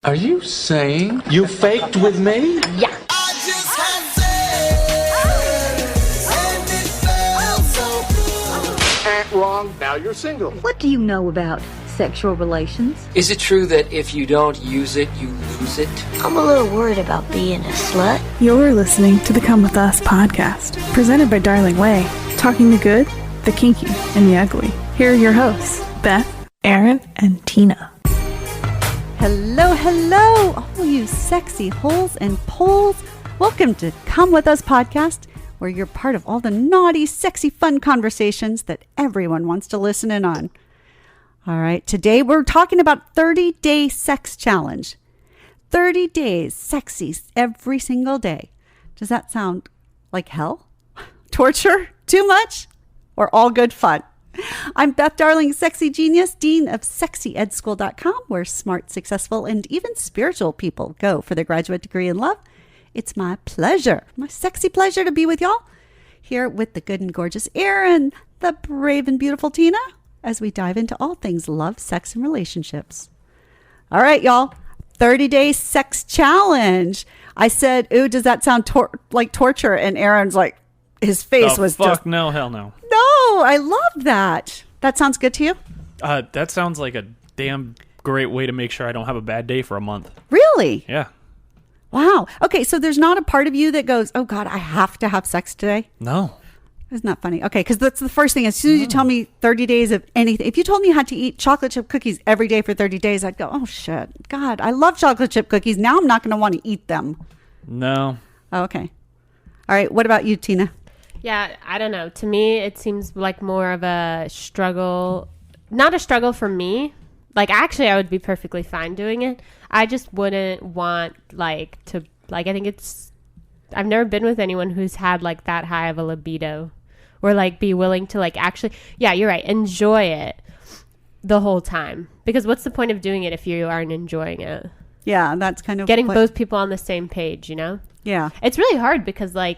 Are you saying you faked with me? Yeah. I just had sex, and it felt so good. Wrong. Now you're single. What do you know about sexual relations? Is it true that if you don't use it, you lose it? I'm a little worried about being a slut. You're listening to the Come With Us podcast, presented by Darling Way, talking the good, the kinky, and the ugly. Here are your hosts, Beth, Aaron, and Tina. Hello, hello, all you sexy holes and poles. Welcome to Come With Us podcast, where you're part of all the naughty, sexy, fun conversations that everyone wants to listen in on. All right, today we're talking about 30-day sex challenge. 30 days sexy every single day. Does that sound like hell? Torture? Too much? Or all good fun? I'm Beth Darling, sexy genius, dean of sexyedschool.com, where smart, successful, and even spiritual people go for their graduate degree in love. It's my pleasure, my sexy pleasure to be with y'all here with the good and gorgeous Aaron, the brave and beautiful Tina, as we dive into all things love, sex, and relationships. All right, y'all, 30-day sex challenge. I said, ooh, does that sound like torture? And Aaron's like, his face was just... No, hell no. No, I love that. That sounds good to you? That sounds like a damn great way to make sure I don't have a bad day for a month. Really? Yeah. Wow. Okay, so there's not a part of you that goes, oh, God, I have to have sex today? No. Isn't that funny? Okay, because that's the first thing. As soon as you tell me 30 days of anything, if you told me you had to eat chocolate chip cookies every day for 30 days, I'd go, oh, shit. God, I love chocolate chip cookies. Now I'm not going to want to eat them. No. Oh, okay. All right, what about you, Tina? Yeah, I don't know. To me, it seems like more of a struggle. Not a struggle for me. Like, actually, I would be perfectly fine doing it. I just wouldn't want, I think it's... I've never been with anyone who's had, that high of a libido. Or, be willing to, actually... Yeah, you're right. Enjoy it the whole time. Because what's the point of doing it if you aren't enjoying it? Yeah, that's kind of... Getting both people on the same page, you know? Yeah. It's really hard because, I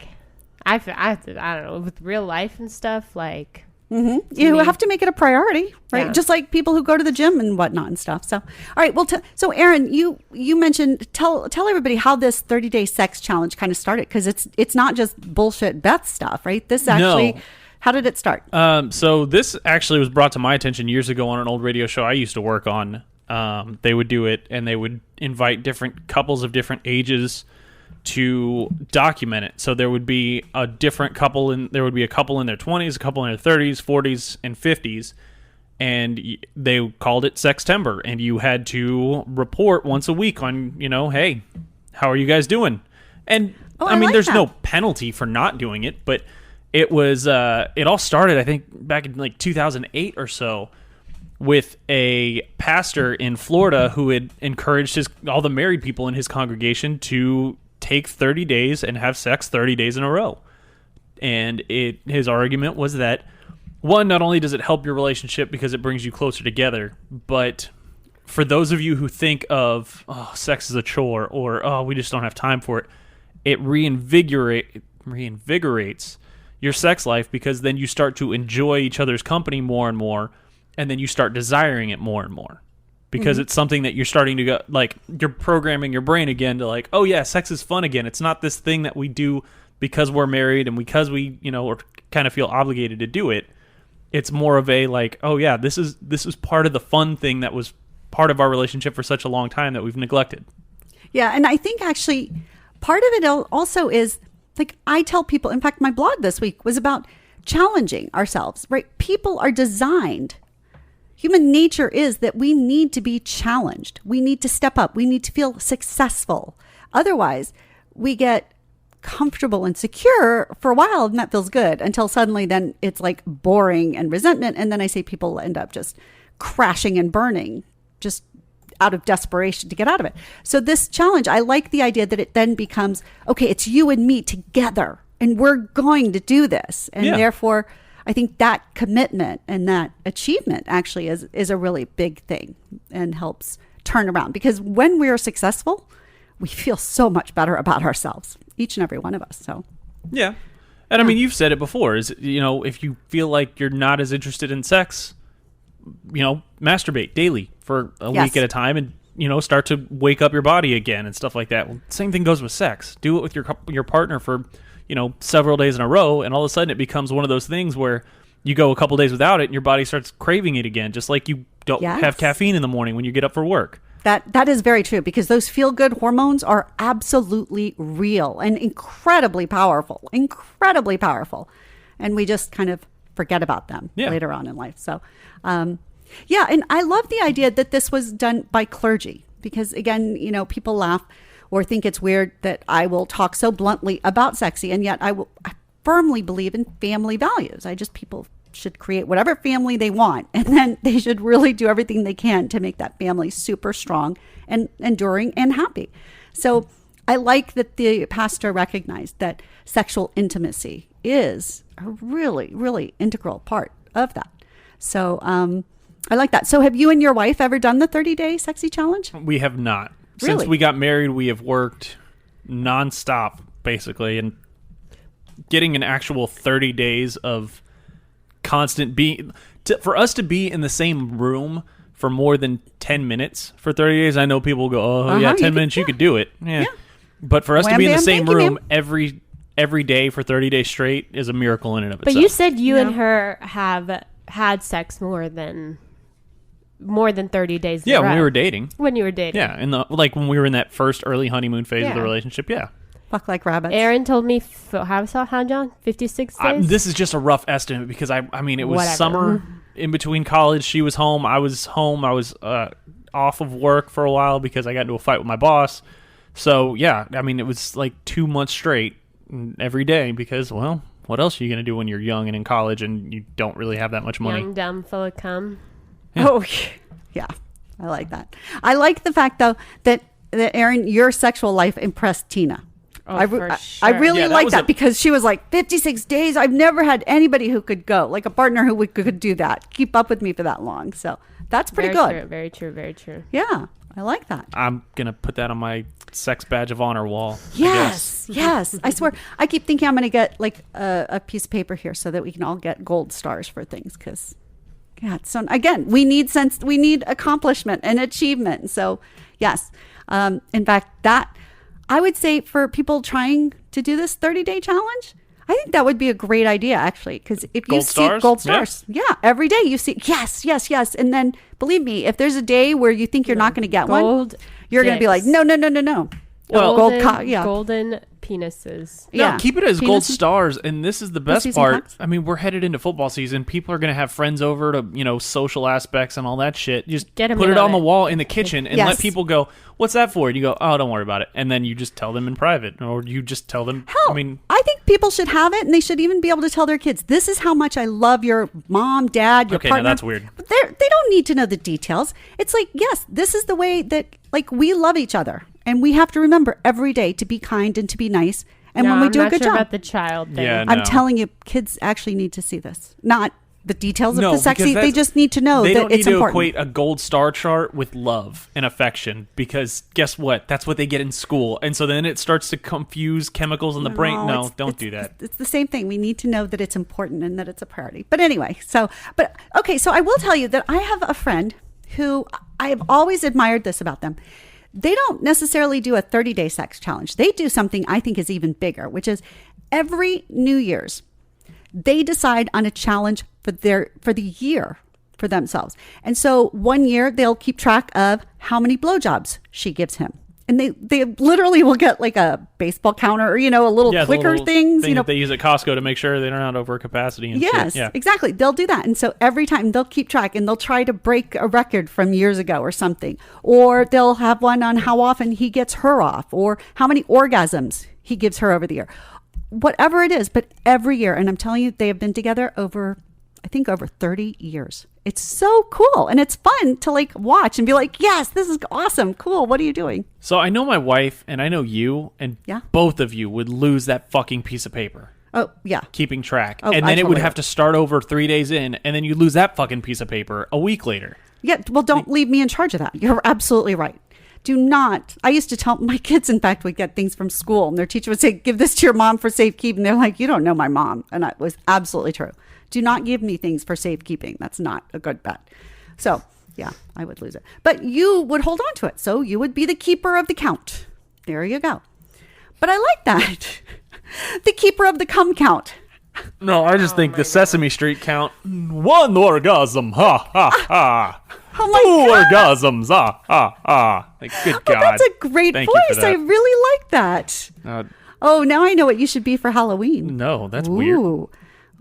don't know, with real life and stuff, You have to make it a priority, right? Yeah. Just like people who go to the gym and whatnot and stuff. So, all right. Well, so Aaron, you mentioned, tell everybody how this 30-day sex challenge kind of started, because it's not just bullshit Beth stuff, right? This actually, No. How did it start? So this actually was brought to my attention years ago on an old radio show I used to work on. They would do it, and they would invite different couples of different ages to document it. So there would be a different couple, and there would be a couple in their 20s, a couple in their 30s, 40s, and 50s, and they called it Sextember, and you had to report once a week on, hey, how are you guys doing? And I mean, there's no penalty for not doing it, but it was it all started, I think, back in 2008 or so, with a pastor in Florida who had encouraged all the married people in his congregation to take 30 days and have sex 30 days in a row. And his argument was that, one, not only does it help your relationship because it brings you closer together, but for those of you who think of, oh, sex is a chore, or, oh, we just don't have time for it, it reinvigorates your sex life, because then you start to enjoy each other's company more and more, and then you start desiring it more and more. Because it's something that you're starting to go, you're programming your brain again to oh yeah, sex is fun again. It's not this thing that we do because we're married and because we, or kind of feel obligated to do it. It's more of a oh yeah, this is part of the fun thing that was part of our relationship for such a long time that we've neglected. Yeah, and I think actually part of it also is, I tell people, in fact, my blog this week was about challenging ourselves, right? People are designed. Human nature is that we need to be challenged. We need to step up. We need to feel successful. Otherwise, we get comfortable and secure for a while, and that feels good, until suddenly then it's boring and resentment. And then I say people end up just crashing and burning just out of desperation to get out of it. So this challenge, I like the idea that it then becomes, okay, it's you and me together, and we're going to do this. And therefore, I think that commitment and that achievement actually is a really big thing and helps turn around. Because when we are successful, we feel so much better about ourselves, each and every one of us. So, yeah. And I mean, you've said it before, is, if you feel like you're not as interested in sex, masturbate daily for a week at a time, and, start to wake up your body again and stuff like that. Well, same thing goes with sex. Do it with your partner for, several days in a row, and all of a sudden it becomes one of those things where you go a couple days without it and your body starts craving it again, just like you don't have caffeine in the morning when you get up for work. That is very true, because those feel-good hormones are absolutely real and incredibly powerful, and we just kind of forget about them later on in life. So, and I love the idea that this was done by clergy, because again, people laugh or think it's weird that I will talk so bluntly about sexy, and yet I firmly believe in family values. People should create whatever family they want, and then they should really do everything they can to make that family super strong and enduring and happy. So I like that the pastor recognized that sexual intimacy is a really, really integral part of that. So I like that. So have you and your wife ever done the 30-day sexy challenge? We have not. Really? Since we got married, we have worked nonstop, basically, and getting an actual 30 days of constant for us to be in the same room for more than 10 minutes for 30 days. I know people go, 10 minutes, you could do it. Yeah. But for us to be in the same room every day for 30 days straight is a miracle in and of itself. But you said you and her have had sex more than 30 days. Yeah, when we were dating. When you were dating. Yeah, when we were in that first early honeymoon phase of the relationship, yeah. Fuck like rabbits. Aaron told me, how John? 56 days? This is just a rough estimate, because it was summer in between college. She was home. I was home. I was off of work for a while because I got into a fight with my boss. So, yeah, it was like 2 months straight every day because, well, what else are you going to do when you're young and in college and you don't really have that much money? Young, dumb, full of cum. Yeah. Oh, yeah. I like that. I like the fact, though, that Aaron, your sexual life impressed Tina. Oh, for sure. I really like that because she was like, 56 days. I've never had anybody who could go, like a partner who could do that, keep up with me for that long. So that's pretty good. True, very true. Very true. Yeah, I like that. I'm going to put that on my sex badge of honor wall. Yes. I swear. I keep thinking I'm going to get like a piece of paper here so that we can all get gold stars for things because... Yeah. So again, we need accomplishment and achievement. So yes, in fact, that I would say for people trying to do this 30-day challenge, I think that would be a great idea actually. Because if you see gold stars, every day you see yes, and then believe me, if there's a day where you think you're not going to get one, you're going to be like, no. Well, golden penises. No, keep it as gold stars. And this is the best part. We're headed into football season. People are going to have friends over to, social aspects and all that shit. Just put it on the wall in the kitchen and let people go, what's that for? And you go, oh, don't worry about it. And then you just tell them in private, or you just tell them. Hell, I think people should have it, and they should even be able to tell their kids, this is how much I love your mom, dad, your partner. Okay, now that's weird. But they don't need to know the details. It's like, yes, this is the way that, we love each other. And we have to remember every day to be kind and to be nice. And when we do a good job. I'm not sure about the child thing. Yeah, no. I'm telling you, kids actually need to see this. Not the details of the sexy. They just need to know that it's important. They don't need to equate a gold star chart with love and affection because guess what? That's what they get in school. And so then it starts to confuse chemicals in the brain. No, don't do that. It's the same thing. We need to know that it's important and that it's a priority. But anyway, so I will tell you that I have a friend who I have always admired this about them. They don't necessarily do a 30-day sex challenge. They do something I think is even bigger, which is every New Year's, they decide on a challenge for the year for themselves. And so one year they'll keep track of how many blowjobs she gives him. And they literally will get like a baseball counter or, a little clicker things. That they use at Costco to make sure they're not over capacity. And yes, shit. Yeah. Exactly. They'll do that. And so every time they'll keep track and they'll try to break a record from years ago or something. Or they'll have one on how often he gets her off or how many orgasms he gives her over the year. Whatever it is, but every year. And I'm telling you, they have been together over 30 years. It's so cool. And it's fun to watch and be like, yes, this is awesome. Cool. What are you doing? So I know my wife and I know you and both of you would lose that fucking piece of paper. Oh, yeah. Keeping track. And then it would have to start over 3 days in and then you lose that fucking piece of paper a week later. Yeah. Well, don't leave me in charge of that. You're absolutely right. Do not. I used to tell my kids, in fact, would get things from school and their teacher would say, give this to your mom for safekeeping. And they're like, you don't know my mom. And that was absolutely true. Do not give me things for safekeeping. That's not a good bet. So Yeah, I would lose it. But you would hold on to it. So you would be the keeper of the count. There you go. But I like that. The keeper of the cum count. No, I just think the Sesame Street count. 1 orgasm, ha, ha, ha. Oh my 2 God. orgasms, ha, ha, ha. Like, good God. That's a great Thank you for voice. I that. really like that. Oh, now I know what you should be for Halloween. No, that's weird. Ooh.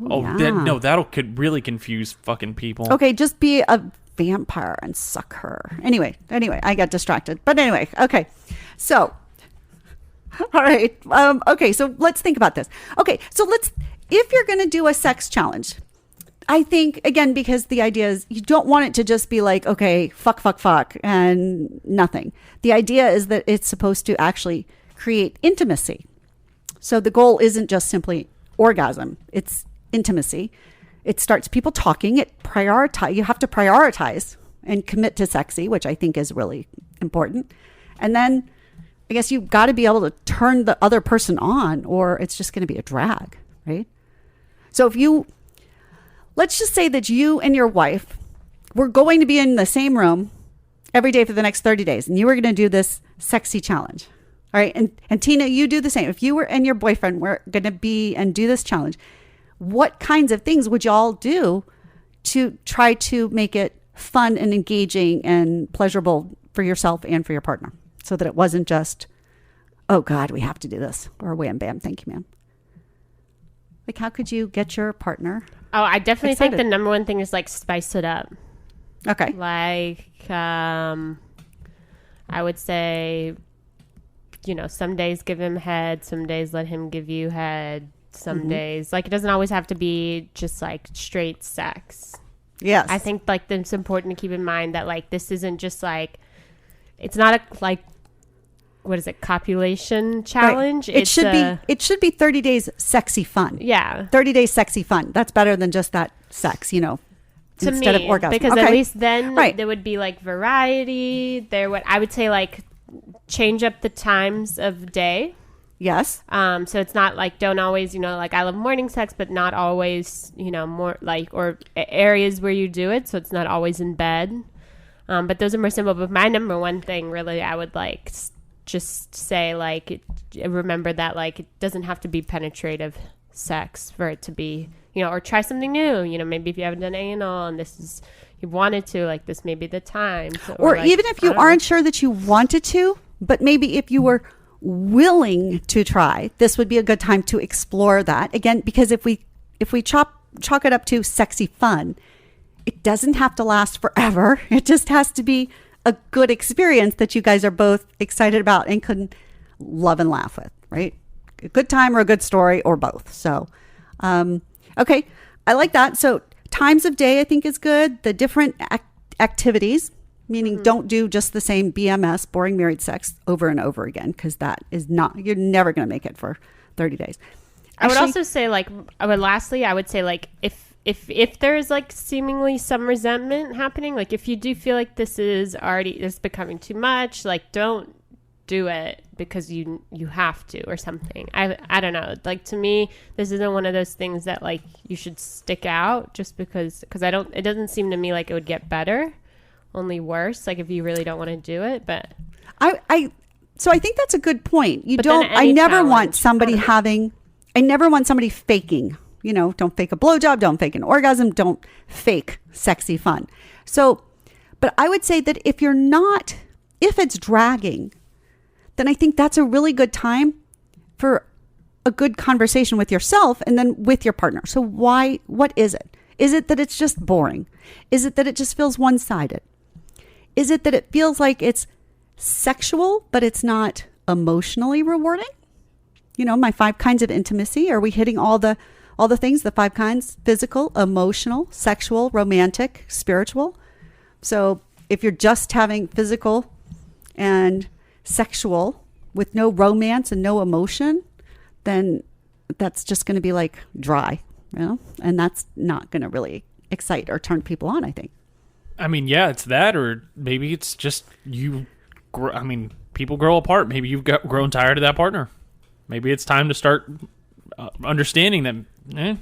Oh, Yeah. that'll could really confuse fucking people. Okay, just be a vampire and suck her. Anyway, I got distracted. But anyway, okay. So, all right. Okay, so let's think about this. Okay, so if you're going to do a sex challenge, I think, again, because the idea is you don't want it to just be like, okay, fuck, and nothing. The idea is that it's supposed to actually create intimacy. So the goal isn't just simply orgasm. It's intimacy. It starts people talking. You have to prioritize and commit to sexy, which I think is really important. And then I guess you've got to be able to turn the other person on, or it's just going to be a drag, right? So let's just say that you and your wife were going to be in the same room every day for the next 30 days, and you were going to do this sexy challenge. All right. And Tina, you do the same. If you and your boyfriend were going to be and do this challenge, what kinds of things would y'all do to try to make it fun and engaging and pleasurable for yourself and for your partner, so that it wasn't just, oh God, we have to do this, or wham, bam, thank you, ma'am. Like, how could you get your partner? Oh, I definitely excited? think the number one thing is like spice it up. Okay. Like, I would say, some days give him head, some days let him give you head, some days, like, it doesn't always have to be just like straight sex. Yes. I think like it's important to keep in mind that like this isn't just like, it's not a like, what is it, copulation challenge? Right. It should be 30 days sexy fun. Yeah. 30 days sexy fun. That's better than just that sex, To instead me, of orgasm. because Okay. at least then Right. there would be like variety. I would say like change up the times of day. Yes. So it's not like, don't always, like I love morning sex, but not always, more like, or areas where you do it. So it's not always in bed. But those are more simple. But my number one thing really, I would like just say like, remember that like, it doesn't have to be penetrative sex for it to be, or try something new. Maybe if you haven't done anal and you wanted to, like this may be the time. Or like, even if you aren't sure that you wanted to, but maybe if you were willing to try, this would be a good time to explore that again, because if we chalk it up to sexy fun, it doesn't have to last forever. It just has to be a good experience that you guys are both excited about and can love and laugh with, right? A good time or a good story or both. So, okay, I like that. So times of day, I think, is good. The different activities, meaning don't do just the same BMS, boring married sex, over and over again, because that is not, you're never going to make it for 30 days. I would also say like, lastly, I would say like, if there's like seemingly some resentment happening, like if you do feel like this is becoming too much, like don't do it because you have to or something. I don't know. Like to me, this isn't one of those things that like you should stick out just because it doesn't seem to me like it would get better, only worse. Like if you really don't want to do it, but so I think that's a good point. I never want somebody faking, don't fake a blowjob, don't fake an orgasm, don't fake sexy fun. So, but I would say that if it's dragging, then I think that's a really good time for a good conversation with yourself and then with your partner. So what is it? Is it that it's just boring? Is it that it just feels one-sided? Is it that it feels like it's sexual, but it's not emotionally rewarding? My 5 kinds of intimacy. Are we hitting all the things, the 5 kinds: physical, emotional, sexual, romantic, spiritual? So if you're just having physical and sexual with no romance and no emotion, then that's just going to be like dry, and that's not going to really excite or turn people on, I think. I mean, yeah, it's that, or maybe it's just people grow apart. Maybe you've grown tired of that partner. Maybe it's time to start understanding that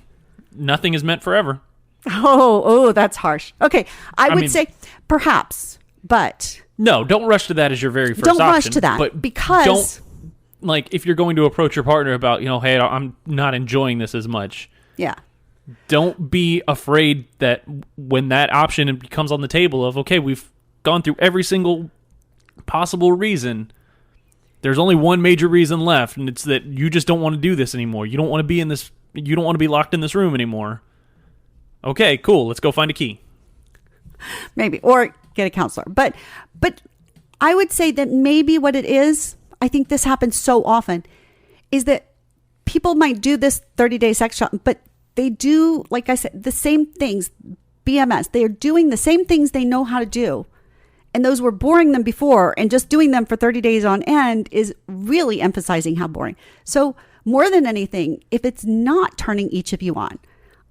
nothing is meant forever. Oh, that's harsh. Okay, I would say perhaps, but no, don't rush to that as your very first don't option. rush to that but because don't, like, if you're going to approach your partner about, hey, I'm not enjoying this as much. Yeah. Don't be afraid that when that option becomes on the table of, okay, we've gone through every single possible reason, there's only one major reason left, and it's that you just don't want to do this anymore. You don't want to be in this. You don't want to be locked in this room anymore. Okay, cool. Let's go find a key. Maybe, or get a counselor. But I would say that maybe what it is, I think this happens so often, is that people might do this 30-day sex shop, but they do, like I said, the same things, BMS. They are doing the same things they know how to do. And those were boring them before, and just doing them for 30 days on end is really emphasizing how boring. So more than anything, if it's not turning each of you on,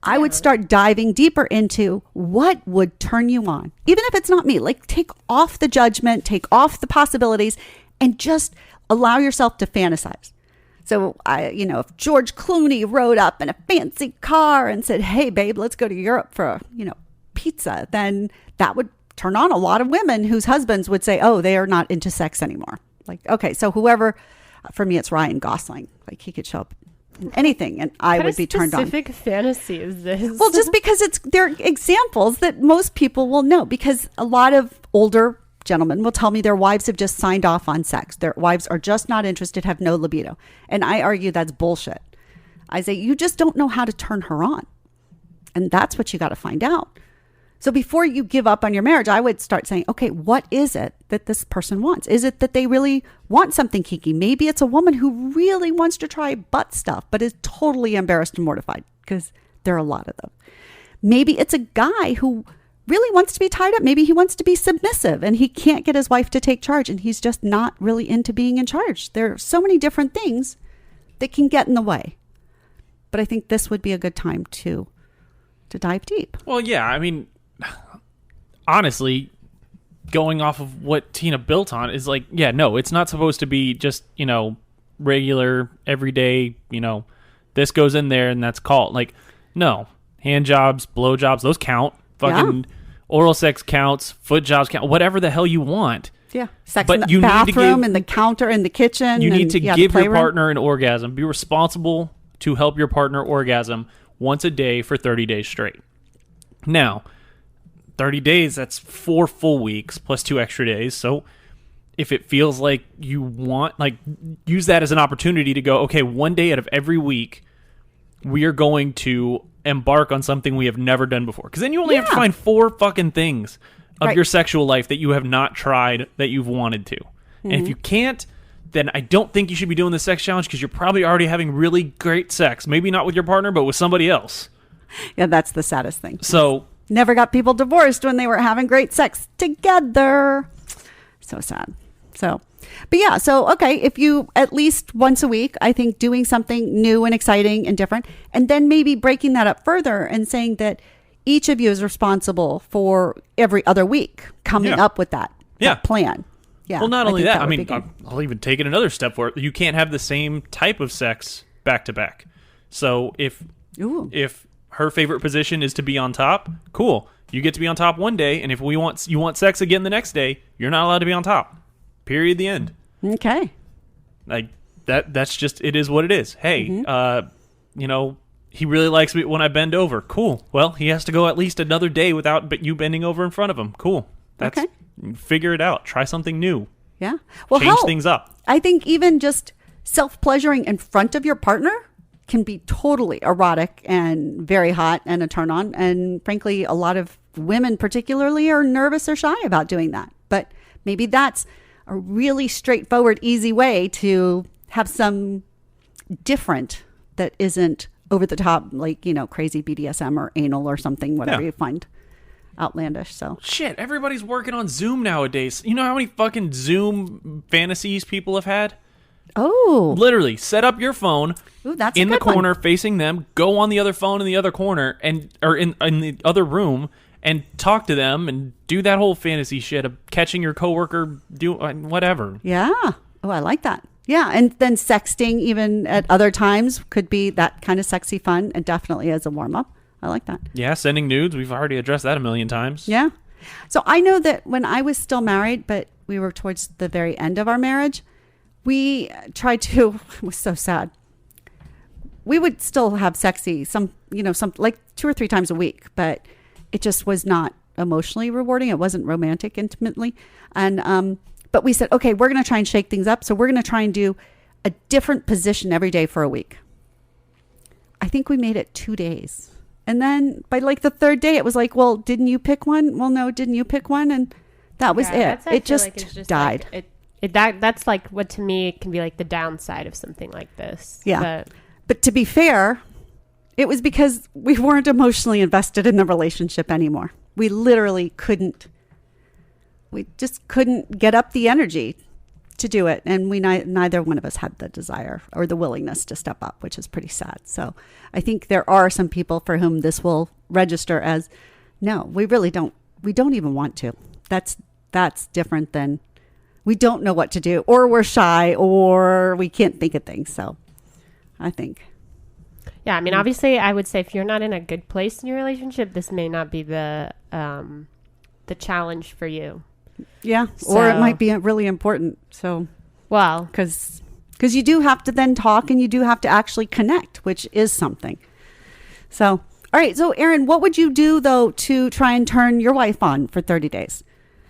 I would start diving deeper into what would turn you on. Even if it's not me, like take off the judgment, take off the possibilities, and just allow yourself to fantasize. So if George Clooney rode up in a fancy car and said, "Hey babe, let's go to Europe for pizza," then that would turn on a lot of women whose husbands would say, "Oh, they are not into sex anymore." Like, okay, so whoever, for me, it's Ryan Gosling. Like, he could show up in anything and I would be turned on. What specific fantasy is this? Well, just because they're examples that most people will know, because a lot of older gentlemen will tell me their wives have just signed off on sex. Their wives are just not interested, have no libido. And I argue that's bullshit. I say, you just don't know how to turn her on. And that's what you got to find out. So before you give up on your marriage, I would start saying, okay, what is it that this person wants? Is it that they really want something kinky? Maybe it's a woman who really wants to try butt stuff, but is totally embarrassed and mortified, because there are a lot of them. Maybe it's a guy who really wants to be tied up. Maybe he wants to be submissive and he can't get his wife to take charge, and he's just not really into being in charge. There are so many different things that can get in the way. But I think this would be a good time to dive deep. Well, yeah, I mean, honestly, going off of what Tina built on is like, yeah, no, it's not supposed to be just, regular, everyday, this goes in there and that's called. Like, no, hand jobs, blow jobs, those count. Fucking oral sex counts, foot jobs count, whatever the hell you want. Yeah, sex but in the bathroom, in the counter, in the kitchen. You need to give your partner an orgasm. Be responsible to help your partner orgasm once a day for 30 days straight. Now, 30 days, that's 4 full weeks plus 2 extra days. So if it feels like you want, like, use that as an opportunity to go, okay, one day out of every week, we are going to embark on something we have never done before. Because then you only have to find 4 fucking things of your sexual life that you have not tried that you've wanted to. Mm-hmm. And if you can't, then I don't think you should be doing the sex challenge, because you're probably already having really great sex. Maybe not with your partner, but with somebody else. Yeah, that's the saddest thing. So never got people divorced when they were having great sex together. So sad. But yeah, so okay, if you at least once a week, I think doing something new and exciting and different, and then maybe breaking that up further and saying that each of you is responsible for every other week coming up with that plan. Yeah. Well, not only that, I mean, I'll even take it another step where you can't have the same type of sex back to back. So if her favorite position is to be on top, cool. You get to be on top one day, and if you want sex again the next day, you're not allowed to be on top. Period. The end. Okay. Like that's just, it is what it is. Hey, he really likes me when I bend over. Cool. Well, he has to go at least another day without you bending over in front of him. Cool. That's okay. Figure it out. Try something new. Yeah. Well, change things up. I think even just self-pleasuring in front of your partner can be totally erotic and very hot and a turn on. And frankly, a lot of women particularly are nervous or shy about doing that. But maybe that's a really straightforward, easy way to have some different that isn't over the top, like, crazy BDSM or anal or something, whatever you find outlandish. So shit, everybody's working on Zoom nowadays. You know how many fucking Zoom fantasies people have had? Oh, literally set up your phone that's in the corner facing them, go on the other phone in the other corner or in the other room and talk to them and do that whole fantasy shit of catching your coworker doing whatever. Yeah. Oh, I like that. Yeah. And then sexting even at other times could be that kind of sexy fun, and definitely as a warm up. I like that. Yeah, sending nudes. We've already addressed that a million times. Yeah. So I know that when I was still married, but we were towards the very end of our marriage, we tried to, it was so sad. We would still have sexy, some like 2 or 3 times a week, but it just was not emotionally rewarding. It wasn't romantic intimately. And, but we said, okay, we're going to try and shake things up. So we're going to try and do a different position every day for a week. I think we made it 2 days. And then by like the 3rd day, it was like, well, didn't you pick one? Well, no, didn't you pick one? And that was it. It just died. Like, that's like what to me can be like the downside of something like this. Yeah. But to be fair, it was because we weren't emotionally invested in the relationship anymore. We literally couldn't. We just couldn't get up the energy to do it. And we neither one of us had the desire or the willingness to step up, which is pretty sad. So I think there are some people for whom this will register as, no, we really don't. We don't even want to. That's different than we don't know what to do, or we're shy, or we can't think of things. So I think. Yeah, I mean, obviously, I would say if you're not in a good place in your relationship, this may not be the challenge for you. Yeah, or it might be really important. So, well, because you do have to then talk, and you do have to actually connect, which is something. So, all right. So, Erin, what would you do though to try and turn your wife on for 30 days?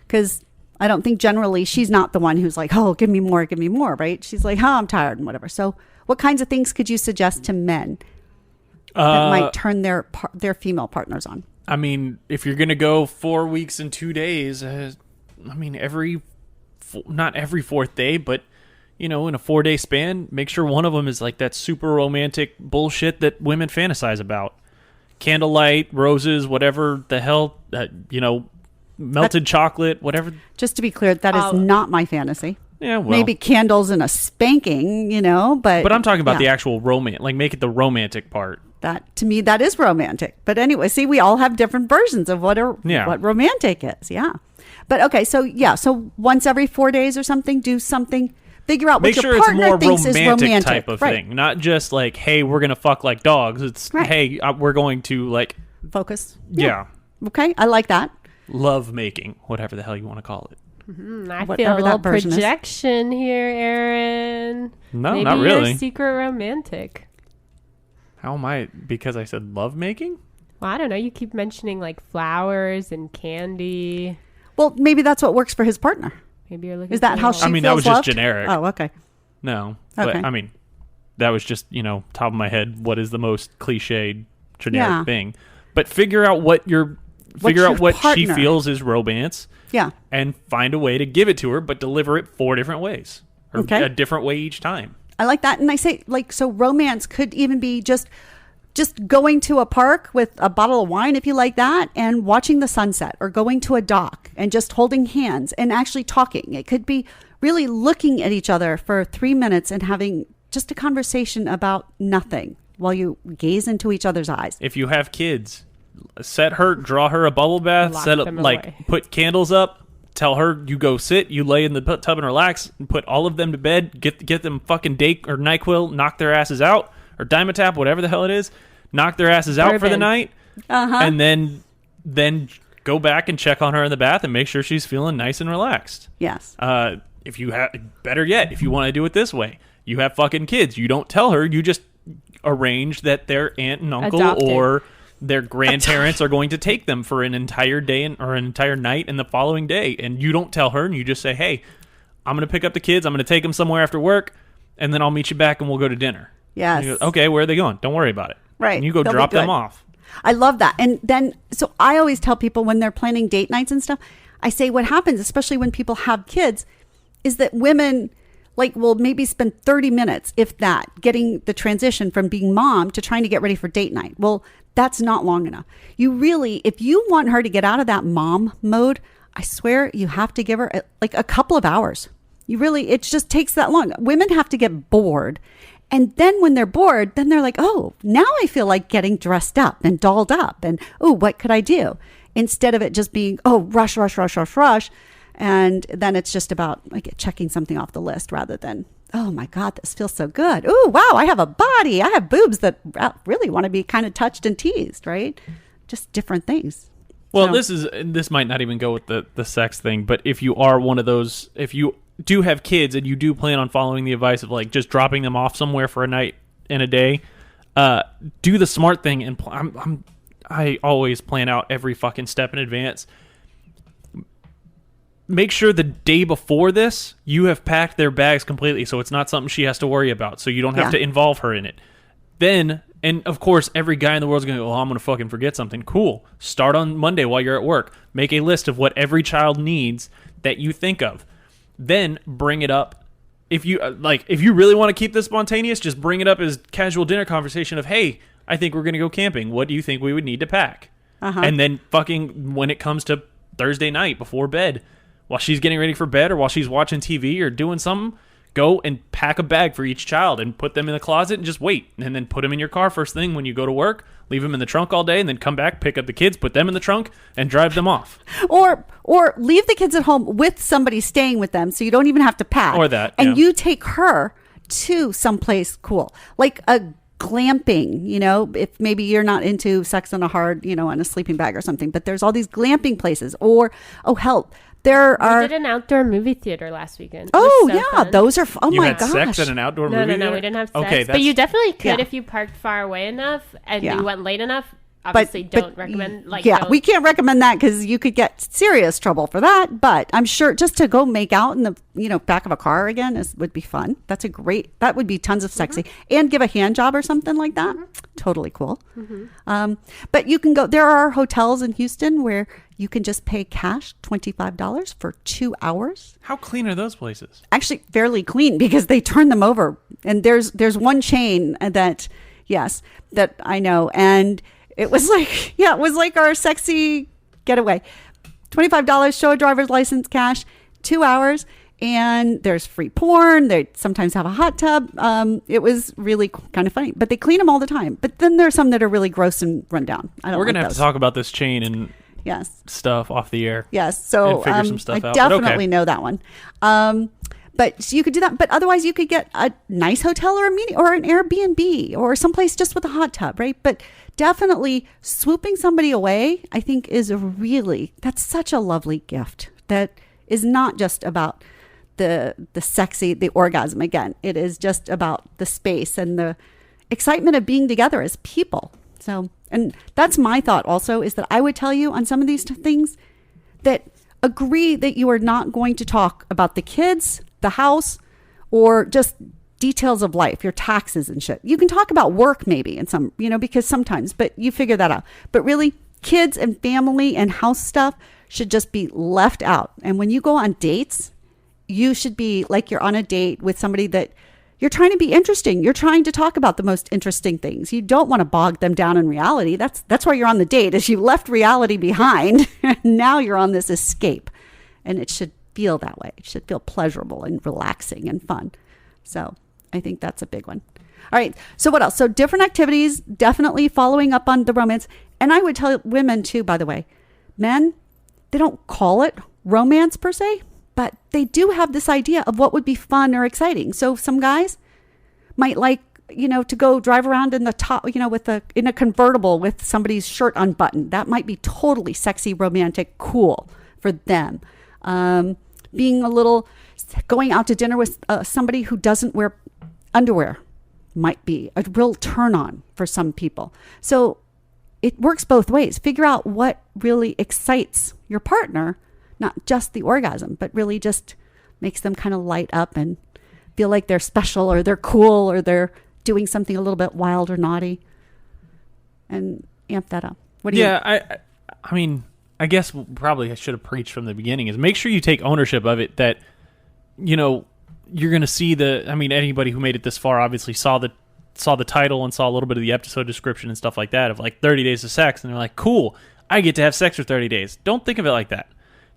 Because I don't think generally she's not the one who's like, oh, give me more, right? She's like, oh, I'm tired and whatever. So, what kinds of things could you suggest to men that might turn their female partners on? I mean, if you're going to go 4 weeks and 2 days, I mean, not every 4th day, but, in a 4-day span, make sure one of them is like that super romantic bullshit that women fantasize about. Candlelight, roses, whatever the hell, melted chocolate, whatever. Just to be clear, that is not my fantasy. Yeah, well. Maybe candles and a spanking, but I'm talking about the actual romance, like make it the romantic part. That, to me, that is romantic. But anyway, see, we all have different versions of what romantic is. Yeah. But okay, so once every 4 days or something, do something, figure out what your partner thinks is romantic. Make sure it's more romantic type of thing. Not just like, hey, we're going to fuck like dogs. It's, hey, we're going to like... Focus. Yeah. Okay, I like that. Love making, whatever the hell you want to call it. I feel a little projection here, Aaron. No, maybe not really. You're a secret romantic. How am I? Because I said love making? Well, I don't know. You keep mentioning like flowers and candy. Well, maybe that's what works for his partner. Maybe you're looking. Is that how she feels? I mean, that was loved? Just generic. Oh, okay. No, okay. But I mean, that was just top of my head. What is the most cliched generic thing? But figure out what she feels is romance. Yeah. And find a way to give it to her, but deliver it 4 different ways. Or a different way each time. I like that. And I say, so romance could even be just going to a park with a bottle of wine, if you like that, and watching the sunset, or going to a dock and just holding hands and actually talking. It could be really looking at each other for 3 minutes and having just a conversation about nothing while you gaze into each other's eyes. If you have kids, draw her a bubble bath, put candles up, tell her you go sit, you lay in the tub and relax, and put all of them to bed, get them fucking Dake or NyQuil, knock their asses out, or Dimetap, whatever the hell it is, knock their asses out for the night, and then go back and check on her in the bath and make sure she's feeling nice and relaxed. Yes. If you have, better yet, if you want to do it this way, you have fucking kids, you don't tell her, you just arrange that their aunt and uncle or their grandparents are going to take them for an entire day or an entire night and the following day. And you don't tell her, and you just say, hey, I'm going to pick up the kids. I'm going to take them somewhere after work, and then I'll meet you back and we'll go to dinner. Yes. Goes, okay, where are they going? Don't worry about it. Right. And you go drop them off. I love that. And then, so I always tell people when they're planning date nights and stuff, I say what happens, especially when people have kids, is that women will maybe spend 30 minutes, if that, getting the transition from being mom to trying to get ready for date night. Well, that's not long enough. You really, if you want her to get out of that mom mode, I swear you have to give her a couple of hours. It just takes that long. Women have to get bored. And then when they're bored, then they're like, oh, now I feel like getting dressed up and dolled up. And, oh, what could I do? Instead of it just being, oh, rush. And then it's just about checking something off the list rather than oh my God, this feels so good. Oh, wow, I have a body. I have boobs that really want to be kind of touched and teased, right? Just different things. Well, this might not even go with the sex thing, but if you are one of those, if you do have kids and you do plan on following the advice of like just dropping them off somewhere for a night and a day, do the smart thing. And I always plan out every fucking step in advance. Make sure the day before this, you have packed their bags completely, so it's not something she has to worry about, so you don't have to involve her in it. Then, and of course, every guy in the world is going to go, oh, I'm going to fucking forget something. Cool. Start on Monday while you're at work. Make a list of what every child needs that you think of. Then bring it up. If you really want to keep this spontaneous, just bring it up as casual dinner conversation of, hey, I think we're going to go camping. What do you think we would need to pack? And then fucking when it comes to Thursday night before bed, while she's getting ready for bed or while she's watching TV or doing something, go and pack a bag for each child and put them in the closet and just wait. And then put them in your car first thing when you go to work, leave them in the trunk all day, and then come back, pick up the kids, put them in the trunk, and drive them off. Or leave the kids at home with somebody staying with them so you don't even have to pack. Or that, and you take her to someplace cool. Like a glamping, if maybe you're not into sex on a hard, on a sleeping bag or something, but there's all these glamping places. Or, oh, hell, we did an outdoor movie theater last weekend. Oh, yeah. Fun. Those are, you my had gosh. sex at an outdoor movie theater? No, we didn't have sex. Okay, but you definitely could if you parked far away enough and you went late enough. Obviously, don't recommend. We can't recommend that because you could get serious trouble for that. But I'm sure just to go make out in the back of a car again would be fun. That would be tons of sexy. And give a hand job or something like that. Totally cool. But you can go. There are hotels in Houston where you can just pay cash, $25 for 2 hours. How clean are those places? Actually, fairly clean because they turn them over. And there's one chain that I know, and it was like our sexy getaway. $25, show a driver's license, cash, 2 hours, and there's free porn. They sometimes have a hot tub. It was really kind of funny, but they clean them all the time. But then there's some that are really gross and run down. We're going to have to talk about this chain and stuff off the air. Yes, so and figure some stuff I out. Definitely know that one. But so you could do that. But otherwise, you could get a nice hotel or an Airbnb or someplace just with a hot tub, right? But definitely swooping somebody away, I think, that's such a lovely gift that is not just about the orgasm. Again, it is just about the space and the excitement of being together as people. So, and that's my thought also, is that I would tell you on some of these things that agree that you are not going to talk about the kids, the house, or just details of life, your taxes and shit. You can talk about work maybe and some, because sometimes, but you figure that out. But really, kids and family and house stuff should just be left out. And when you go on dates, you should be like you're on a date with somebody that you're trying to be interesting. You're trying to talk about the most interesting things. You don't want to bog them down in reality. That's why you're on the date, is you left reality behind. And now you're on this escape. And it should feel that way. It should feel pleasurable and relaxing and fun. So I think that's a big one. All right. So what else? So different activities, definitely following up on the romance. And I would tell women too, by the way, men, they don't call it romance per se, but they do have this idea of what would be fun or exciting. So some guys might like, to go drive around in the top, in a convertible with somebody's shirt unbuttoned. That might be totally sexy, romantic, cool for them. Going out to dinner with somebody who doesn't wear underwear might be a real turn on for some people. So it works both ways. Figure out what really excites your partner, not just the orgasm, but really just makes them kind of light up and feel like they're special or they're cool or they're doing something a little bit wild or naughty, and amp that up. What do you? Yeah, I mean, I guess probably I should have preached from the beginning is make sure you take ownership of it, that, you're going to see anybody who made it this far obviously saw the title and saw a little bit of the episode description and stuff like that of like 30 days of sex. And they're like, cool, I get to have sex for 30 days. Don't think of it like that.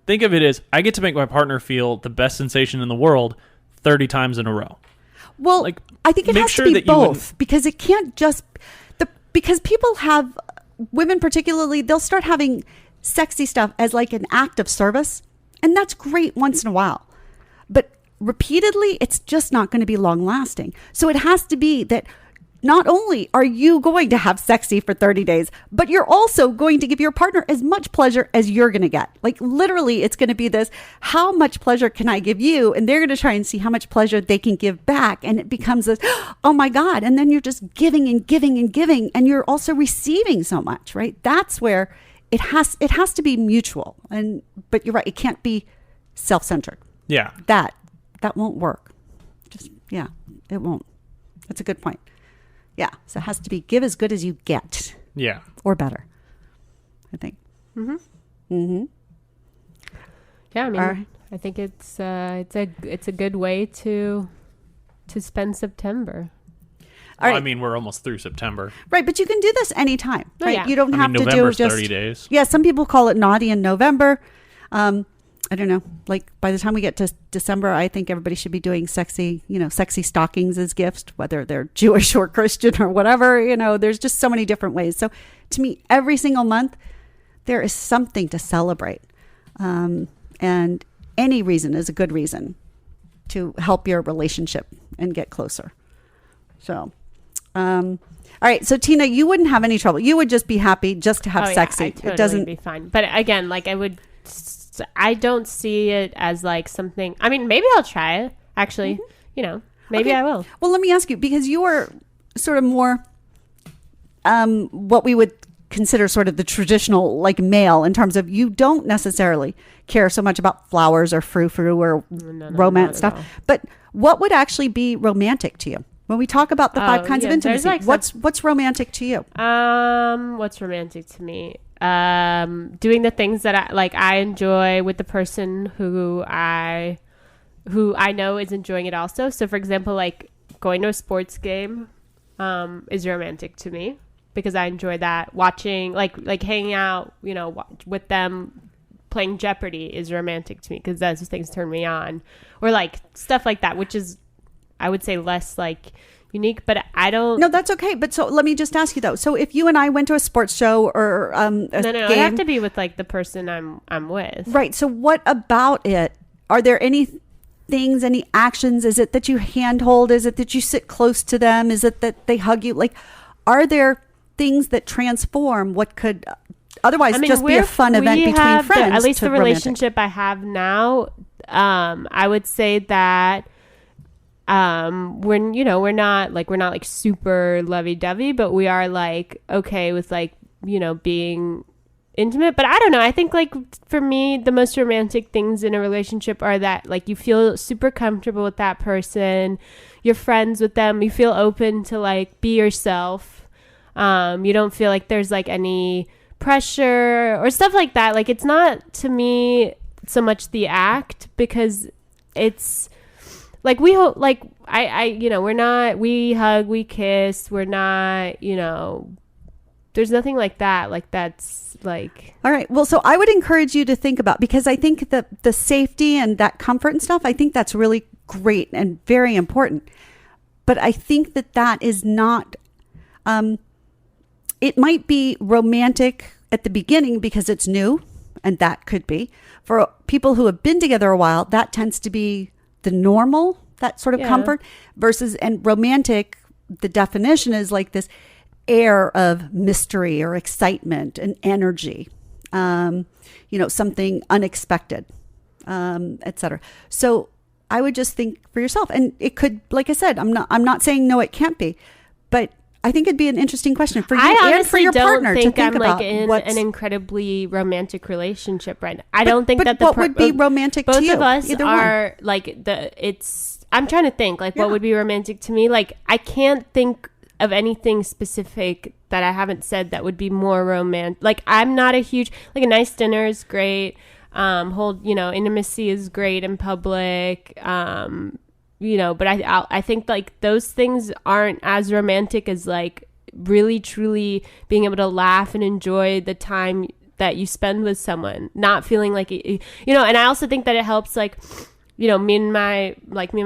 Think of it as I get to make my partner feel the best sensation in the world 30 times in a row. Well, I think it has to be both, because it can't just because people have, women particularly, they'll start having sexy stuff as like an act of service, and that's great once in a while. But repeatedly, it's just not going to be long lasting. So it has to be that not only are you going to have sexy for 30 days, but you're also going to give your partner as much pleasure as you're going to get. Like literally, it's going to be this, how much pleasure can I give you? And they're going to try and see how much pleasure they can give back. And it becomes this, oh my God. And then you're just giving and giving and giving. And you're also receiving so much, right? That's where it has to be mutual. But you're right. It can't be self-centered. Yeah. That won't work. It won't. That's a good point. Yeah. So it has to be give as good as you get. Yeah. Or better, I think. Yeah, I mean, I think it's a good way to spend September. All right. I mean, we're almost through September. Right, but you can do this anytime. Right? Yeah. You don't have to do November's just 30 days. Yeah, some people call it naughty in November. I don't know. Like by the time we get to December, I think everybody should be doing sexy stockings as gifts, whether they're Jewish or Christian or whatever. There's just so many different ways. So to me, every single month, there is something to celebrate. And any reason is a good reason to help your relationship and get closer. So, all right. So Tina, you wouldn't have any trouble. You would just be happy just to have sexy. Yeah, I totally it doesn't be fine. But again, I don't see it as like something. I mean, maybe I'll try it. Actually, maybe Okay. I will. Well, let me ask you, because you are sort of more what we would consider sort of the traditional like male in terms of you don't necessarily care so much about flowers or frou-frou or romance stuff. But what would actually be romantic to you? When we talk about the 5 kinds of intimacy, what's romantic to you? What's romantic to me? Doing the things that I enjoy with the person who I know is enjoying it also. So for example, like going to a sports game is romantic to me because I enjoy that. Watching like hanging out, with them playing Jeopardy is romantic to me because those things turn me on, or like stuff like that, which is I would say less like unique, but I don't. No, that's okay. But so let me just ask you though. So if you and I went to a sports show or a no, game, it have to be with like the person I'm with. Right. So what about it? Are there any things, any actions? Is it that you handhold? Is it that you sit close to them? Is it that they hug you? Like, are there things that transform what could otherwise just be a fun event between friends? At least the romantic relationship I have now, I would say that we're not like super lovey-dovey, but we are like okay with like being intimate. But I don't know, I think like for me the most romantic things in a relationship are that like you feel super comfortable with that person, you're friends with them, you feel open to like be yourself, you don't feel like there's like any pressure or stuff like that. Like it's not to me so much the act, because it's like we hope, like we're not, we hug, we kiss, we're not, there's nothing like that. Like that's like. All right. Well, so I would encourage you to think about, because I think that the safety and that comfort and stuff, I think that's really great and very important. But I think that is not, it might be romantic at the beginning because it's new, and that could be. For people who have been together a while, that tends to be the normal, that sort of comfort, versus, and romantic, the definition is like this air of mystery or excitement and energy, something unexpected, etc. So I would just think for yourself, and it could, like I said, I'm not saying no, it can't be, but I think it'd be an interesting question for you and for your partner to think I'm about. Like in an incredibly romantic relationship right now. I don't think that what would be romantic to you? Both of us Either are one. Like I'm trying to think like what would be romantic to me. Like I can't think of anything specific that I haven't said that would be more romantic. Like I'm not a huge, like a nice dinner is great. Intimacy is great in public. But I think like those things aren't as romantic as like really truly being able to laugh and enjoy the time that you spend with someone, not feeling like and I also think that it helps like me and my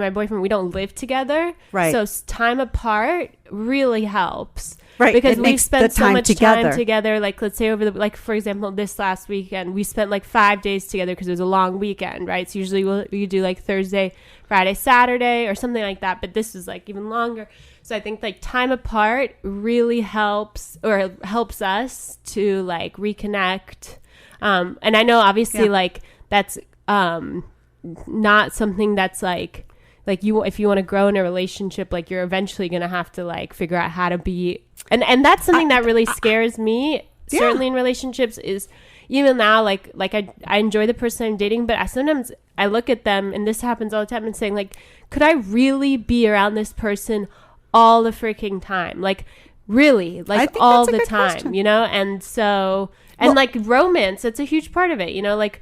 boyfriend, we don't live together. Right. So time apart really helps. Right. Because It we've makes spent the so time much together. time together. Like, let's say for example, this last weekend, we spent like 5 days together because it was a long weekend, right? So usually we do like Thursday, Friday, Saturday or something like that. But this is like even longer. So I think like time apart really helps us to like reconnect. And I know obviously like that's not something that's like if you want to grow in a relationship, like you're eventually going to have to like figure out how to be, and that's something that really scares me, certainly in relationships, is even now, like I enjoy the person I'm dating, but sometimes I look at them, and this happens all the time, and saying like, could I really be around this person all the freaking time? Like really, like all the time, question. And so, and like romance, that's a huge part of it, like,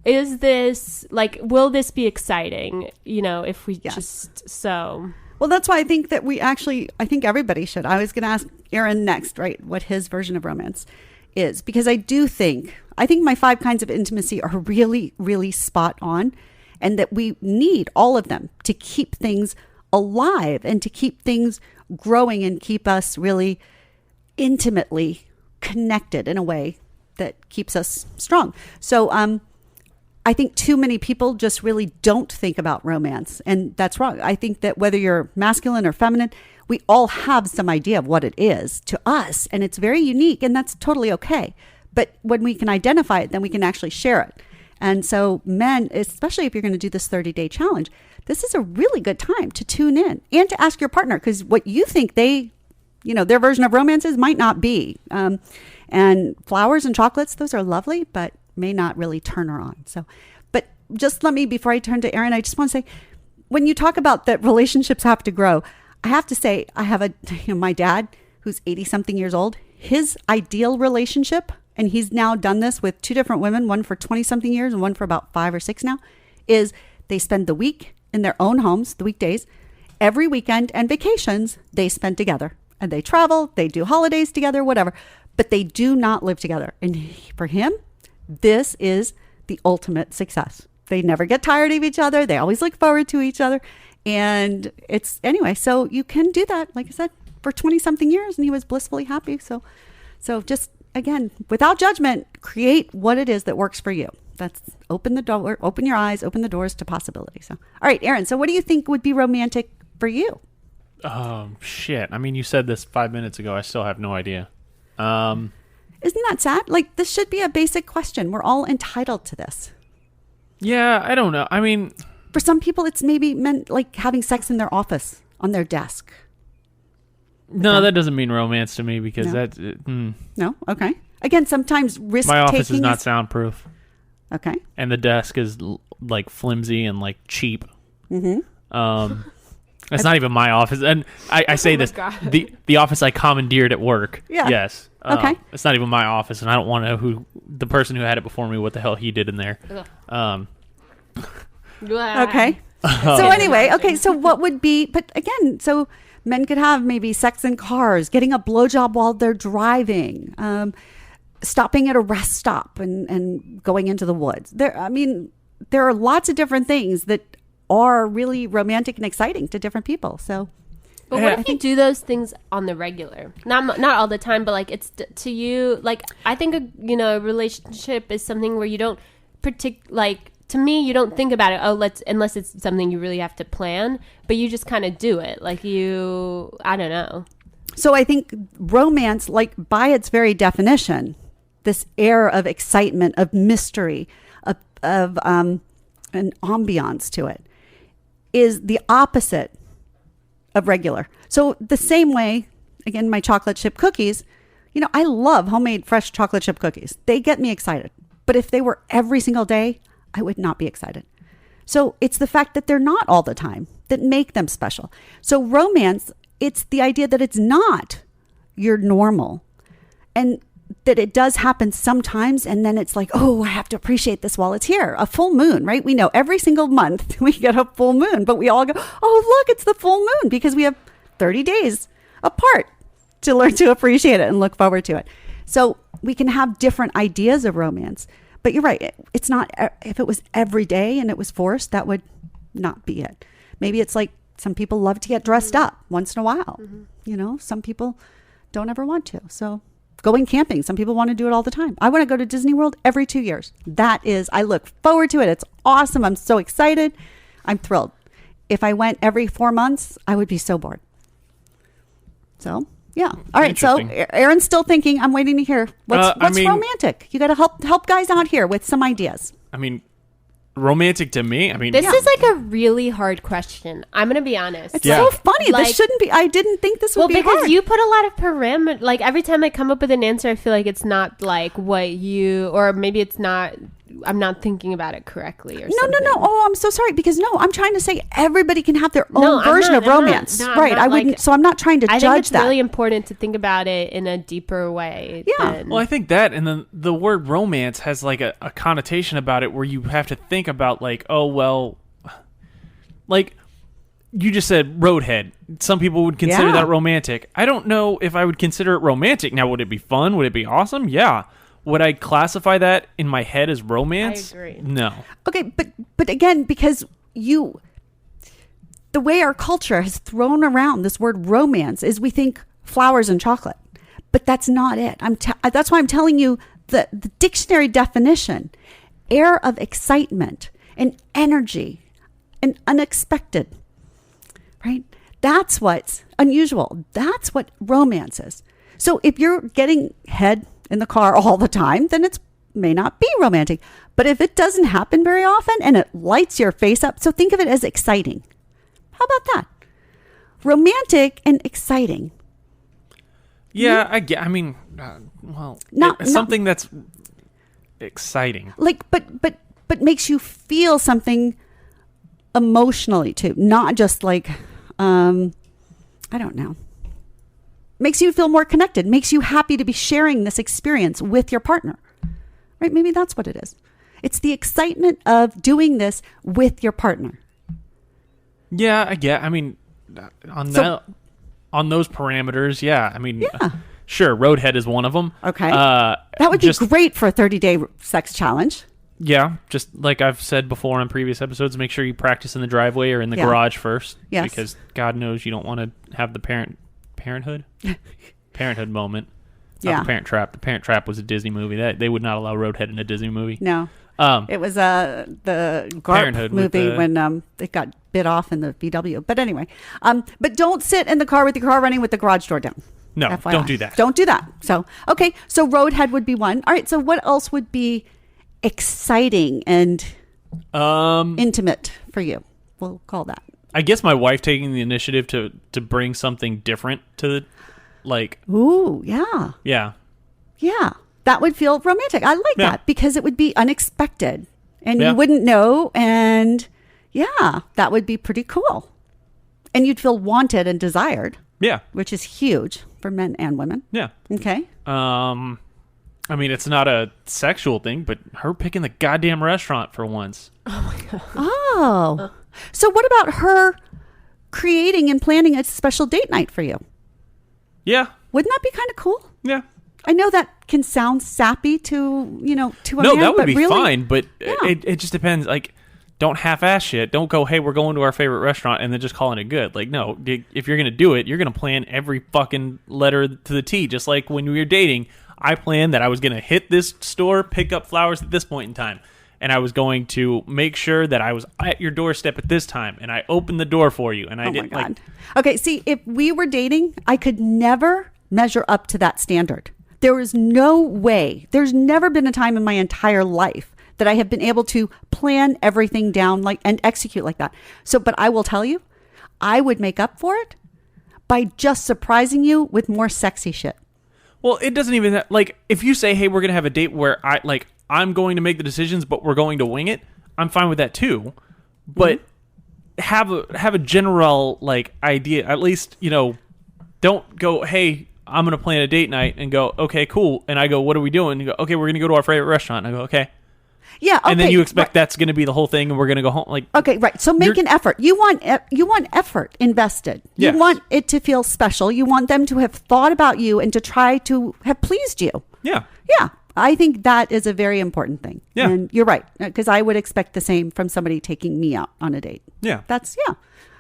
is this like, will this be exciting, if we just so. Well, that's why I think that I think everybody should. I was going to ask Aaron next, right, what his version of romance is, because I think my 5 kinds of intimacy are really, really spot on, and that we need all of them to keep things alive and to keep things growing and keep us really intimately connected in a way that keeps us strong. So, I think too many people just really don't think about romance, and that's wrong. I think that whether you're masculine or feminine, we all have some idea of what it is to us, and it's very unique, and that's totally okay. But when we can identify it, then we can actually share it. And so men, especially if you're going to do this 30-day challenge, this is a really good time to tune in and to ask your partner, because what you think their version of romance is might not be. And flowers and chocolates, those are lovely, but may not really turn her on. So, but just let me, before I turn to Aaron, I just want to say, when you talk about that relationships have to grow, I have to say, I have my dad who's 80 something years old, his ideal relationship, and he's now done this with 2 different women, one for 20 something years and one for about 5 or 6 now, is they spend the week in their own homes, the weekdays, every weekend and vacations they spend together, and they travel, they do holidays together, whatever, but they do not live together. And for him, this is the ultimate success. They never get tired of each other. They always look forward to each other. And anyway, so you can do that, like I said, for 20 something years, and he was blissfully happy. So just, again, without judgment, create what it is that works for you. That's open the door, open your eyes, open the doors to possibility. So, all right, Aaron, so what do you think would be romantic for you? Shit. I mean, you said this 5 minutes ago. I still have no idea. Isn't that sad? Like, this should be a basic question. We're all entitled to this. Yeah, I don't know. I mean, for some people, it's maybe meant like having sex in their office, on their desk. No, that doesn't mean romance to me, because that's... No? Okay. Again, sometimes risk-taking... My office is not soundproof. Okay. And the desk is like flimsy and like cheap. Mm-hmm. It's not even my office. And I say this, the office I commandeered at work. Yeah. Yes. Okay. It's not even my office, and I don't want to know who the person who had it before me, what the hell he did in there. Okay. So anyway, okay, so what would be, but again, so men could have maybe sex in cars, getting a blowjob while they're driving, stopping at a rest stop and going into the woods. There are lots of different things that are really romantic and exciting to different people. So, but what if you do those things on the regular? Not all the time, but like it's to you. Like I think a relationship is something where you don't to me, you don't think about it. Unless it's something you really have to plan, but you just kind of do it. Like I don't know. So I think romance, like by its very definition, this air of excitement, of mystery, of an ambiance to it, is the opposite of regular. So the same way, again, my chocolate chip cookies, I love homemade fresh chocolate chip cookies. They get me excited. But if they were every single day, I would not be excited. So it's the fact that they're not all the time that make them special. So romance, it's the idea that it's not your normal, and that it does happen sometimes, and then it's like, oh, I have to appreciate this while it's here. A full moon, right? We know every single month we get a full moon, but we all go, oh, look, it's the full moon, because we have 30 days apart to learn to appreciate it and look forward to it. So we can have different ideas of romance, but you're right. It's not, if it was every day and it was forced, that would not be it. Maybe it's like some people love to get dressed up once in a while. You know, some people don't ever want to. So going camping, some people want to do it all the time. I want to go to Disney World every 2 years. I look forward to it. It's awesome. I'm so excited. I'm thrilled. If I went every 4 months, I would be so bored. So, yeah. All right. So Aaron's still thinking. I'm waiting to hear what's romantic. You got to help guys out here with some ideas. I mean, romantic to me. I mean, this is like a really hard question. I'm gonna be honest. It's so funny. Like, this shouldn't be. I didn't think this would be hard. Well, because you put a lot of parameters. Like every time I come up with an answer, I feel like it's not like what you, or maybe it's not. I'm not thinking about it correctly or something. No. Oh, I'm so sorry. Because I'm trying to say everybody can have their own version of romance. Right. I wouldn't. So I'm not trying to judge that. I think it's really important to think about it in a deeper way. Yeah. Well, I think that, and then the word romance has like a connotation about it where you have to think about like, oh, well, like you just said roadhead. Some people would consider that romantic. I don't know if I would consider it romantic. Now, would it be fun? Would it be awesome? Yeah. Would I classify that in my head as romance? I agree. No. Okay, but again, because the way our culture has thrown around this word romance is we think flowers and chocolate, but that's not it. That's why I'm telling you the dictionary definition: air of excitement and energy and unexpected. Right? That's what's unusual. That's what romance is. So if you're getting head in the car all the time, then it may not be romantic. But if it doesn't happen very often and it lights your face up, so think of it as exciting. How about that? Romantic and exciting. Yeah, I mean, something that's exciting. Like, but makes you feel something emotionally too, not just like, I don't know. Makes you feel more connected, makes you happy to be sharing this experience with your partner, right? Maybe that's what it is. It's the excitement of doing this with your partner. Yeah, I get. I mean, on those parameters, yeah. I mean, sure, roadhead is one of them. Okay, that would be great for a 30-day sex challenge. Yeah, just like I've said before on previous episodes, make sure you practice in the driveway or in the garage first. Yes. Because God knows you don't want to have the parenthood moment. Not the Parent Trap. The Parent Trap was a Disney movie. That they would not allow roadhead in a Disney movie. No. It was the Garp movie when it got bit off in the VW. But anyway, but don't sit in the car with your car running with the garage door down. No, FYI. don't do that. Don't do that. So, okay. So roadhead would be one. All right. So what else would be exciting and intimate for you? We'll call that. I guess my wife taking the initiative to bring something different to the, like. Ooh, yeah. Yeah. Yeah. That would feel romantic. I like that because it would be unexpected and you wouldn't know. And that would be pretty cool. And you'd feel wanted and desired. Yeah. Which is huge for men and women. Yeah. Okay. I mean, it's not a sexual thing, but her picking the goddamn restaurant for once. Oh my God. Oh. So what about her creating and planning a special date night for you? Yeah. Wouldn't that be kind of cool? Yeah. I know that can sound sappy to a man. No, that would be really, fine, but it just depends. Like, don't half-ass shit. Don't go, hey, we're going to our favorite restaurant and then just calling it good. Like, no, if you're going to do it, you're going to plan every fucking letter to the T. Just like when we were dating, I planned that I was going to hit this store, pick up flowers at this point in time. And I was going to make sure that I was at your doorstep at this time. And I opened the door for you. And I didn't. My God. Okay, see, if we were dating, I could never measure up to that standard. There is no way. There's never been a time in my entire life that I have been able to plan everything down and execute like that. So, but I will tell you, I would make up for it by just surprising you with more sexy shit. Well, it doesn't even, like, if you say, hey, we're going to have a date where I'm going to make the decisions, but we're going to wing it, I'm fine with that too. But have a general, idea. At least, don't go, hey, I'm going to plan a date night and go, okay, cool. And I go, what are we doing? And you go, okay, we're going to go to our favorite restaurant. And I go, okay. Yeah, okay. And then you expect that's going to be the whole thing and we're going to go home. Okay, right. So make an effort. You want effort invested. Yes. You want it to feel special. You want them to have thought about you and to try to have pleased you. Yeah. Yeah. I think that is a very important thing. Yeah. And you're right, because I would expect the same from somebody taking me out on a date. Yeah.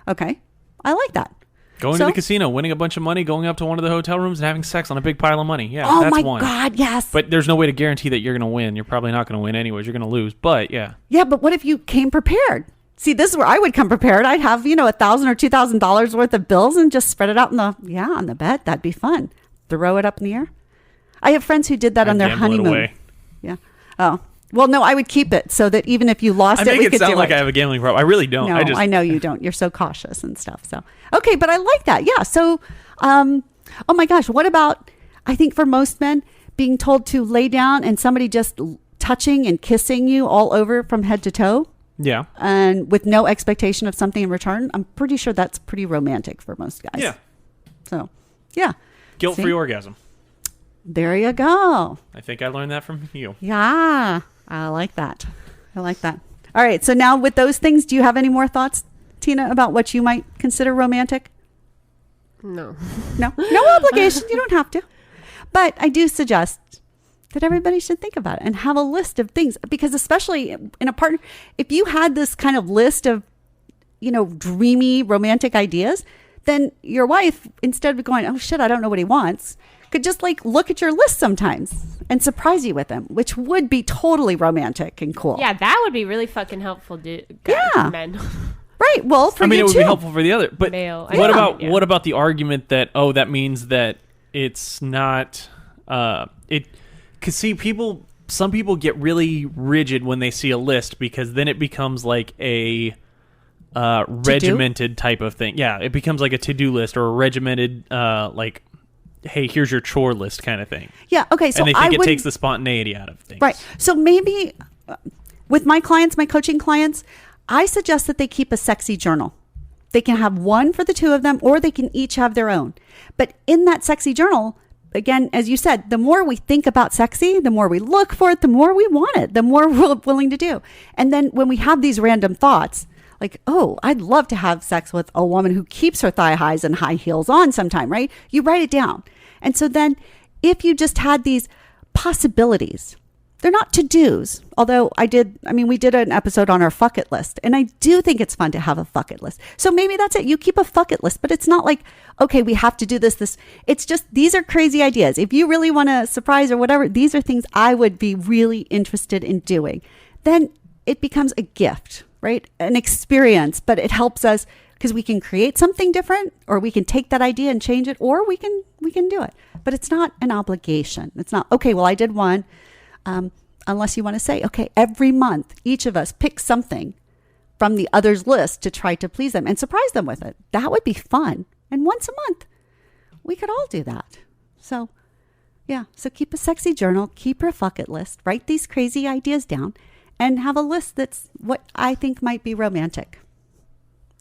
Okay. I like that. Going to the casino, winning a bunch of money, going up to one of the hotel rooms and having sex on a big pile of money. Yeah, oh that's my one. God, yes. But there's no way to guarantee that you're going to win. You're probably not going to win anyways. You're going to lose. But yeah. Yeah, but what if you came prepared? See, this is where I would come prepared. I'd have, $1,000 or $2,000 worth of bills and just spread it out on the bed. That'd be fun. Throw it up in the air. I have friends who did that on their honeymoon. Away. Yeah. Oh. Well, no, I would keep it so that even if you lost I it, we make could it sound do like it. I have a gambling problem. I really don't. No, I know you don't. You're so cautious and stuff. So, okay, but I like that. Yeah. So, oh my gosh, what about, I think for most men, being told to lay down and somebody just touching and kissing you all over from head to toe? Yeah. And with no expectation of something in return? I'm pretty sure that's pretty romantic for most guys. Yeah. So, yeah. Guilt-free orgasm. There you go. I think I learned that from you. Yeah. I like that. All right. So now with those things, do you have any more thoughts, Tina, about what you might consider romantic? No. No obligation. You don't have to. But I do suggest that everybody should think about it and have a list of things, because especially in a partner, if you had this kind of list of, dreamy romantic ideas, then your wife, instead of going, oh shit, I don't know what he wants, could just look at your list sometimes and surprise you with them, which would be totally romantic and cool. Yeah, that would be really fucking helpful, dude. Yeah. Men. Right. Well, for you it would too. be helpful for the other. But Male. what about the argument that that means that it's not because some people get really rigid when they see a list, because then it becomes like a regimented type of thing. Yeah, it becomes like a to-do list or a regimented hey, here's your chore list kind of thing. Yeah. Okay. So and they think it takes the spontaneity out of things. Right. So maybe with my clients, my coaching clients, I suggest that they keep a sexy journal. They can have one for the two of them, or they can each have their own. But in that sexy journal, again, as you said, the more we think about sexy, the more we look for it, the more we want it, the more we're willing to do. And then when we have these random thoughts, like, oh, I'd love to have sex with a woman who keeps her thigh highs and high heels on sometime, right? You write it down. And so then if you just had these possibilities, they're not to-dos, although we did an episode on our fuck it list, and I do think it's fun to have a fuck it list. So maybe that's it. You keep a fuck it list, but it's not like, okay, we have to do this. It's just, these are crazy ideas. If you really want to surprise or whatever, these are things I would be really interested in doing. Then it becomes a gift, right? An experience, but it helps us because we can create something different, or we can take that idea and change it, or we can do it. But it's not an obligation. It's not, okay, well, I did one. Unless you want to say, okay, every month, each of us pick something from the other's list to try to please them and surprise them with it. That would be fun. And once a month, we could all do that. So, yeah. So keep a sexy journal, keep your bucket list, write these crazy ideas down, and have a list that's what I think might be romantic.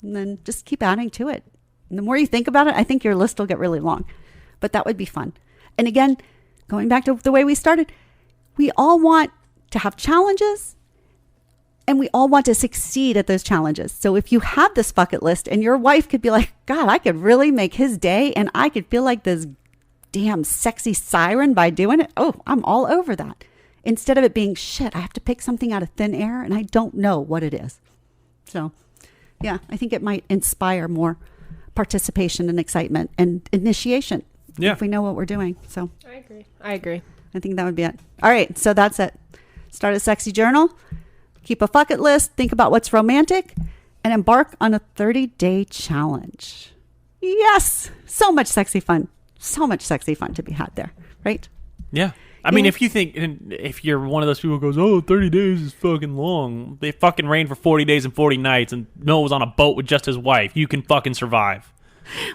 And then just keep adding to it. And the more you think about it, I think your list will get really long. But that would be fun. And again, going back to the way we started, we all want to have challenges, and we all want to succeed at those challenges. So if you have this bucket list and your wife could be like, God, I could really make his day, and I could feel like this damn sexy siren by doing it. Oh, I'm all over that. Instead of it being, shit, I have to pick something out of thin air and I don't know what it is. So yeah, I think it might inspire more participation and excitement and initiation if we know what we're doing. So I agree. I think that would be it. All right. So that's it. Start a sexy journal, keep a bucket list, think about what's romantic, and embark on a 30-day challenge. Yes. So much sexy fun. So much sexy fun to be had there. Right? Yeah. I mean, if you're one of those people who goes, oh, 30 days is fucking long. They fucking rained for 40 days and 40 nights, and Noah was on a boat with just his wife. You can fucking survive.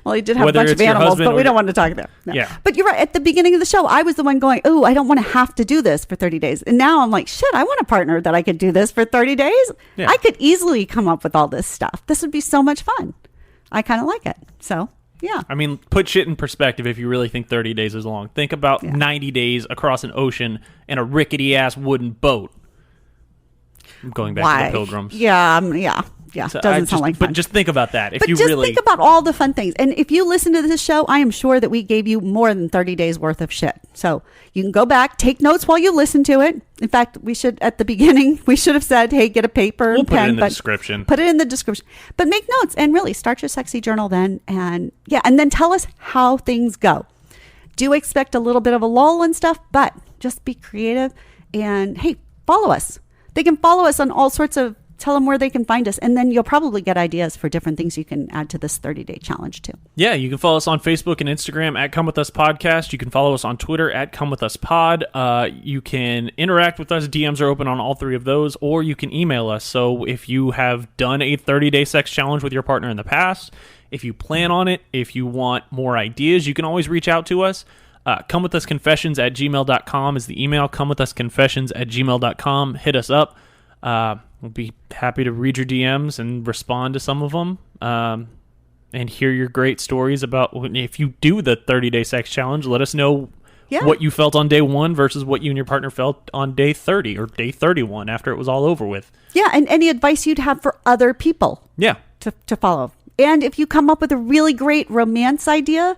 Well, he did have a bunch of animals, but we don't want to talk there. No. Yeah. But you're right. At the beginning of the show, I was the one going, oh, I don't want to have to do this for 30 days. And now I'm like, shit, I want a partner that I could do this for 30 days. Yeah. I could easily come up with all this stuff. This would be so much fun. I kind of like it. So, yeah. I mean, put shit in perspective if you really think 30 days is long. Think about 90 days across an ocean in a rickety-ass wooden boat. going back Why? to the pilgrims. Yeah. So Doesn't sound like fun. But just think about that. If But you just really think about all the fun things. And if you listen to this show, I am sure that we gave you more than 30 days worth of shit. So you can go back, take notes while you listen to it. In fact, we should, at the beginning, we should have said, hey, get a paper and pen. Put it in the description. Put it in the description. But make notes and really start your sexy journal then. And then tell us how things go. Do expect a little bit of a lull and stuff, but just be creative. And hey, follow us. They can follow us on all sorts of, tell them where they can find us. And then you'll probably get ideas for different things you can add to this 30-day challenge too. Yeah, you can follow us on Facebook and Instagram at Come With Us Podcast. You can follow us on Twitter at Come With Us Pod. You can interact with us. DMs are open on all three of those, or you can email us. So if you have done a 30-day sex challenge with your partner in the past, if you plan on it, if you want more ideas, you can always reach out to us. comewithusconfessions@gmail.com is the email. comewithusconfessions@gmail.com. Hit us up. We'll be happy to read your DMs and respond to some of them, and hear your great stories about if you do the 30-day sex challenge. Let us know what you felt on day 1 versus what you and your partner felt on day 30 or day 31 after it was all over with. Yeah, and any advice you'd have for other people to follow. And if you come up with a really great romance idea,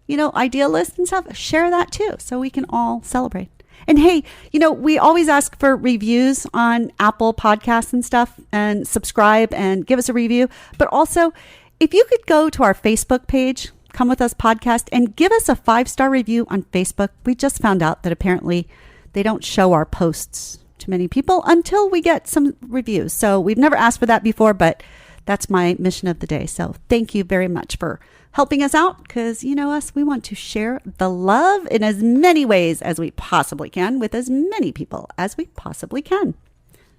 idea list and stuff, share that too so we can all celebrate. And hey, we always ask for reviews on Apple Podcasts and stuff, and subscribe and give us a review. But also, if you could go to our Facebook page, Come With Us Podcast, and give us a 5-star review on Facebook. We just found out that apparently they don't show our posts to many people until we get some reviews. So we've never asked for that before, but that's my mission of the day. So thank you very much for helping us out, because us, we want to share the love in as many ways as we possibly can with as many people as we possibly can.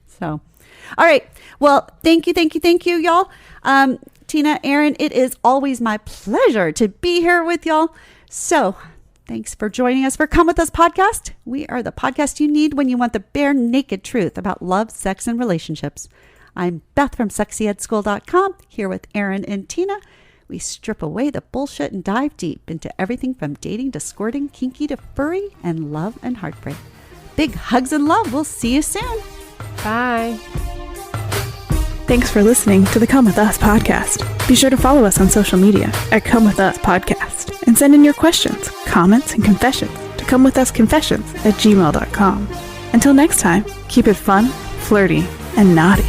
So, all right. Well, thank you, y'all. Tina, Aaron, it is always my pleasure to be here with y'all. So thanks for joining us for Come With Us Podcast. We are the podcast you need when you want the bare naked truth about love, sex, and relationships. I'm Beth from SexyEdSchool.com, here with Aaron and Tina. We strip away the bullshit and dive deep into everything from dating to squirting, kinky to furry, and love and heartbreak. Big hugs and love. We'll see you soon. Bye. Thanks for listening to the Come With Us podcast. Be sure to follow us on social media at Come With Us Podcast and send in your questions, comments, and confessions to comewithusconfessions@gmail.com. Until next time, keep it fun, flirty, and naughty.